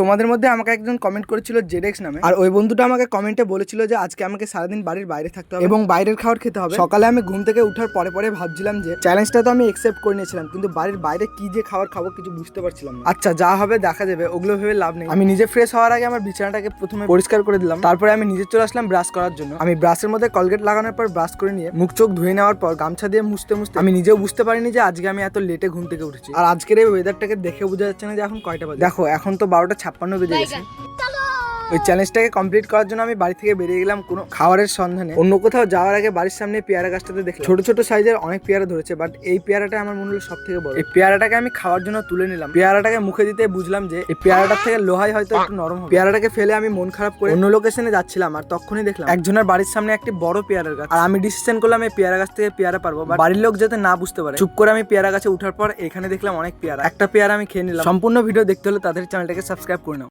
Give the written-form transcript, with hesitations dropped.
তোমাদের মধ্যে আমাকে একজন কমেন্ট করেছিল জেডেক্স নামে, আর ওই বন্ধুটা আমাকে কমেন্টে বলেছিল যে আজকে আমাকে সারাদিন বাড়ির বাইরে থাকতে হবে এবং বাইরের খাবার খেতে হবে। সকালে আমি ঘুম থেকে উঠার পরে পরে ভাবছিলাম যে চ্যালেঞ্জটা তো আমি একসেপ্ট করে নিয়েছিলাম, কিন্তু বাড়ির বাইরে কি যে খাবার খাবো কিছু বুঝতে পারছিলাম না। আচ্ছা যা হবে দেখা যাবে, ওগুলো ভেবে লাভ নেই। আমি নিজে ফ্রেশ হওয়ার আগে আমার বিছানাটাকে প্রথমে পরিষ্কার করে দিলাম, তারপরে আমি নিজে চলে আসলাম ব্রাশ করার জন্য। আমি ব্রাশের মধ্যে কলগেট লাগানোর পর ব্রাশ করে নিয়ে মুখ চোখ ধুয়ে নেওয়ার পর গামছা দিয়ে মুছতে মুছতে আমি নিজেও বুঝতে পারিনি যে আজকে আমি এত লেটে ঘুম থেকে উঠেছি। আর আজকের এই ওয়েদারটাকে দেখে বোঝা যাচ্ছে না যে এখন কয়টা বাজে। দেখো এখন তো 12:56 বেজে গেছে। ওই চ্যালেঞ্জটাকে কমপ্লিট করার জন্য আমি বাড়ি থেকে বেরিয়ে গেলাম কোনো খাবারের সন্ধানে। অন্য কোথাও যাওয়ার আগে বাড়ির সামনে পেয়ারা গাছটাতে দেখলাম ছোট ছোট সাইজের অনেক পেয়ারা ধরেছে, বাট এই পেয়ারাটা আমার মনে হলো সব থেকে বড়। এই পেয়ারাটাকে আমি খাওয়ার জন্য তুলে নিলাম। পেয়ারাটাকে মুখে দিতে বুঝলাম যে এই পেয়ারাটার থেকে লোহাই হয়তো একটু নরম হবে। পেয়ারাটাকে ফেলে আমি মন খারাপ করে অন্য লোকেশনে যাচ্ছিলাম, আর তখনই দেখলাম একজনের বাড়ির সামনে একটি বড় পেয়ারার গাছ। আর আমি ডিসিশন করলাম এই পেয়ারা গাছ থেকে পেয়ারা পারবো, বাট বাড়ির লোক যাতে না বুঝতে পারে। চুপ করে আমি পেয়ারা গাছে উঠার পর এখানে দেখলাম অনেক পেয়ারা। একটা পেয়ারা আমি খেয়ে নিলাম। সম্পূর্ণ ভিডিও দেখতে হলে তাদের চ্যানেলটাকে সাবস্ক্রাইব করে নাও।